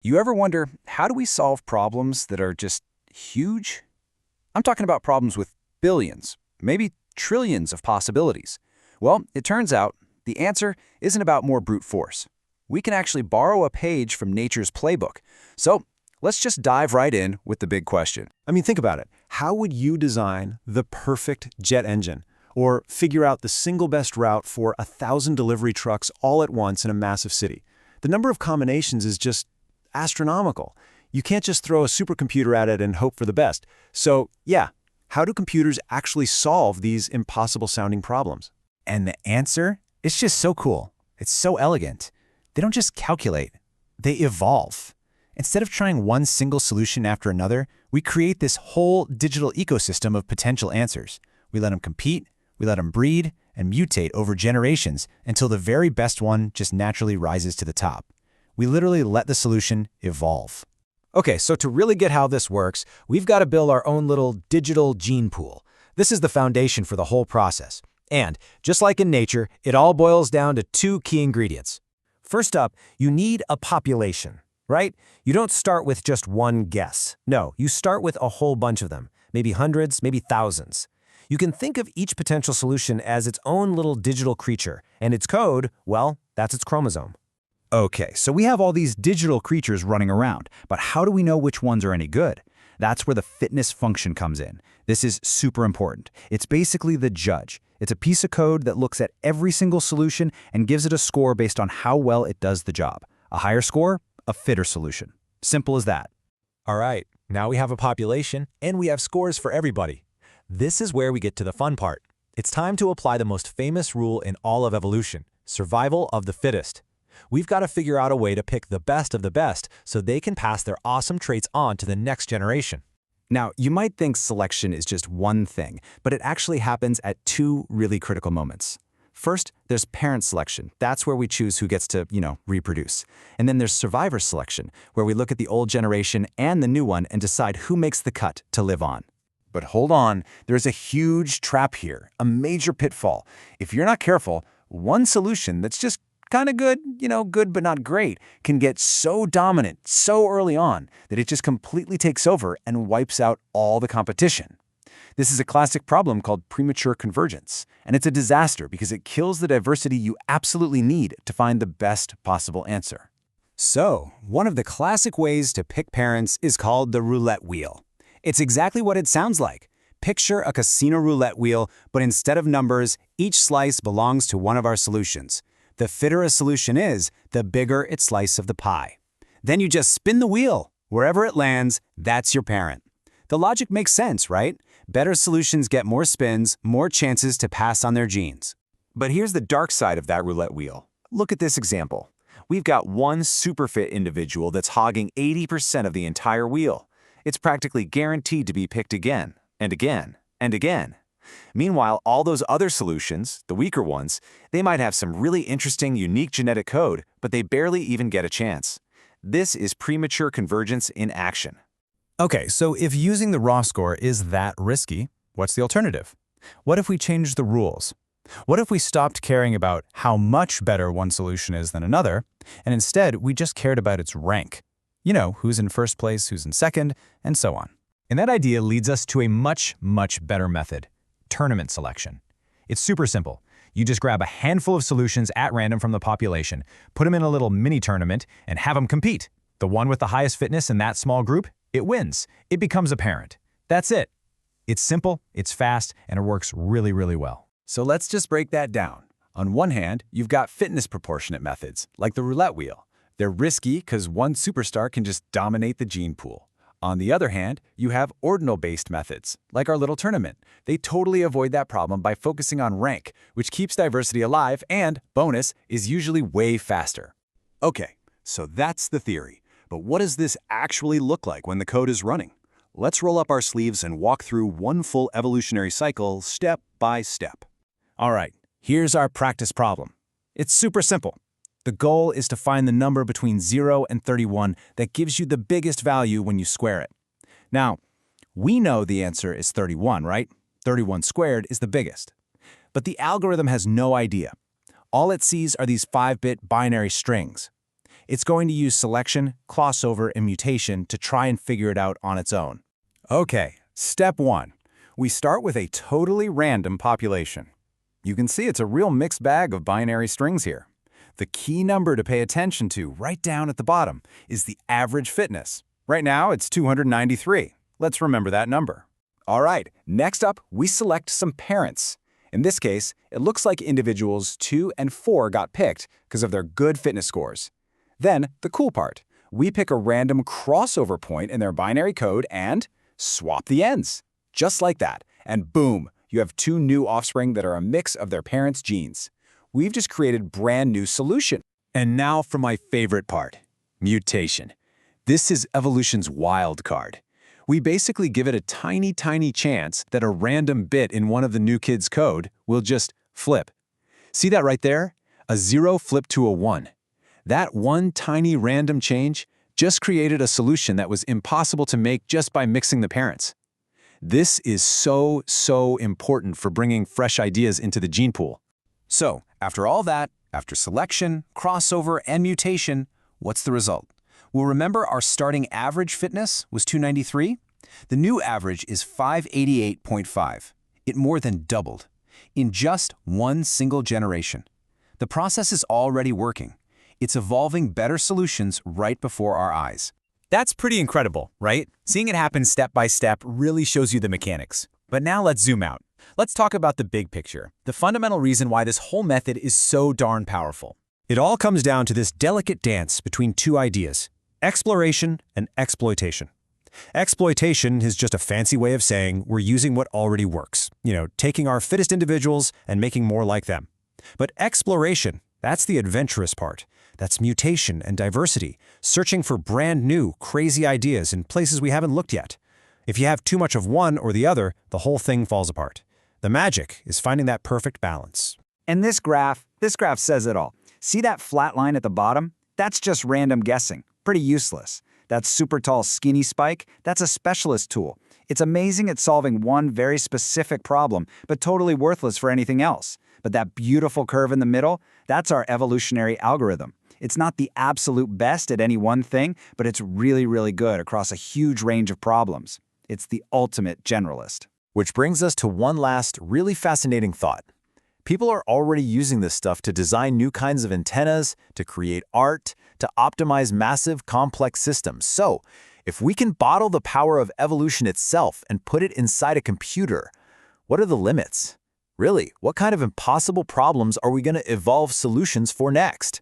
You ever wonder, how do we solve problems that are just huge? I'm talking about problems with billions, maybe trillions of possibilities. Well, it turns out the answer isn't about more brute force. We can actually borrow a page from nature's playbook. So let's just dive right in with the big question. I mean, think about it. How would you design the perfect jet engine? Or figure out the single best route for 1,000 delivery trucks all at once in a massive city? The number of combinations is just astronomical. You can't just throw a supercomputer at it and hope for the best. So, yeah, how do computers actually solve these impossible-sounding problems? And the answer? It's just so cool. It's so elegant. They don't just calculate, they evolve. Instead of trying one single solution after another, we create this whole digital ecosystem of potential answers. We let them compete, we let them breed, and mutate over generations until the very best one just naturally rises to the top. We literally let the solution evolve. Okay, so to really get how this works, we've got to build our own little digital gene pool. This is the foundation for the whole process. And, just like in nature, it all boils down to two key ingredients. First up, you need a population, right? You don't start with just one guess. No, you start with a whole bunch of them, maybe hundreds, maybe thousands. You can think of each potential solution as its own little digital creature, and its code, well, that's its chromosome. Okay, so we have all these digital creatures running around, but how do we know which ones are any good? That's where the fitness function comes in. This is super important. It's basically the judge. It's a piece of code that looks at every single solution and gives it a score based on how well it does the job. A higher score, a fitter solution. Simple as that. All right, now we have a population, and we have scores for everybody. This is where we get to the fun part. It's time to apply the most famous rule in all of evolution, survival of the fittest. We've got to figure out a way to pick the best of the best so they can pass their awesome traits on to the next generation. Now, you might think selection is just one thing, but it actually happens at two really critical moments. First, there's parent selection. That's where we choose who gets to, reproduce. And then there's survivor selection, where we look at the old generation and the new one and decide who makes the cut to live on. But hold on, there's a huge trap here, a major pitfall. If you're not careful, one solution that's just kind of good, good but not great, can get so dominant so early on that it just completely takes over and wipes out all the competition. This is a classic problem called premature convergence, and it's a disaster because it kills the diversity you absolutely need to find the best possible answer. So, one of the classic ways to pick parents is called the roulette wheel. It's exactly what it sounds like. Picture a casino roulette wheel, but instead of numbers, each slice belongs to one of our solutions. The fitter a solution is, the bigger its slice of the pie. Then you just spin the wheel. Wherever it lands, that's your parent. The logic makes sense, right? Better solutions get more spins, more chances to pass on their genes. But here's the dark side of that roulette wheel. Look at this example. We've got one super fit individual that's hogging 80% of the entire wheel. It's practically guaranteed to be picked again, and again, and again. Meanwhile, all those other solutions, the weaker ones, they might have some really interesting, unique genetic code, but they barely even get a chance. This is premature convergence in action. Okay, so if using the raw score is that risky, what's the alternative? What if we changed the rules? What if we stopped caring about how much better one solution is than another, and instead we just cared about its rank? Who's in first place, who's in second, and so on. And that idea leads us to a much, much better method. Tournament selection. It's super simple. You just grab a handful of solutions at random from the population, put them in a little mini tournament, and have them compete. The one with the highest fitness in that small group, it wins. It becomes a parent. That's it. It's simple, it's fast, and it works really, really well. So let's just break that down. On one hand, you've got fitness proportionate methods, like the roulette wheel. They're risky because one superstar can just dominate the gene pool. On the other hand, you have ordinal-based methods, like our little tournament. They totally avoid that problem by focusing on rank, which keeps diversity alive and, bonus, is usually way faster. Okay, so that's the theory. But what does this actually look like when the code is running? Let's roll up our sleeves and walk through one full evolutionary cycle step by step. All right, here's our practice problem. It's super simple. The goal is to find the number between 0 and 31 that gives you the biggest value when you square it. Now, we know the answer is 31, right? 31 squared is the biggest. But the algorithm has no idea. All it sees are these 5-bit binary strings. It's going to use selection, crossover, and mutation to try and figure it out on its own. Okay, step 1. We start with a totally random population. You can see it's a real mixed bag of binary strings here. The key number to pay attention to right down at the bottom is the average fitness. Right now, it's 293. Let's remember that number. All right, next up, we select some parents. In this case, it looks like individuals 2 and 4 got picked because of their good fitness scores. Then, the cool part. We pick a random crossover point in their binary code and swap the ends. Just like that. And boom, you have 2 new offspring that are a mix of their parents' genes. We've just created brand new solution. And now for my favorite part, mutation. This is evolution's wild card. We basically give it a tiny chance that a random bit in one of the new kids' code will just flip. See that right there? A 0 flipped to a 1. That one tiny random change just created a solution that was impossible to make just by mixing the parents. This is so important for bringing fresh ideas into the gene pool. So, after all that, after selection, crossover, and mutation, what's the result? Well, remember our starting average fitness was 293? The new average is 588.5. It more than doubled in just one single generation. The process is already working. It's evolving better solutions right before our eyes. That's pretty incredible, right? Seeing it happen step by step really shows you the mechanics. But now let's zoom out. Let's talk about the big picture, the fundamental reason why this whole method is so darn powerful. It all comes down to this delicate dance between 2 ideas, exploration and exploitation. Exploitation is just a fancy way of saying we're using what already works, taking our fittest individuals and making more like them. But exploration, that's the adventurous part. That's mutation and diversity, searching for brand new, crazy ideas in places we haven't looked yet. If you have too much of one or the other, the whole thing falls apart. The magic is finding that perfect balance. And this graph says it all. See that flat line at the bottom? That's just random guessing. Pretty useless. That super tall skinny spike, that's a specialist tool. It's amazing at solving one very specific problem, but totally worthless for anything else. But that beautiful curve in the middle, that's our evolutionary algorithm. It's not the absolute best at any one thing, but it's really good across a huge range of problems. It's the ultimate generalist. Which brings us to one last really fascinating thought. People are already using this stuff to design new kinds of antennas, to create art, to optimize massive, complex systems. So, if we can bottle the power of evolution itself and put it inside a computer, what are the limits? Really, what kind of impossible problems are we going to evolve solutions for next?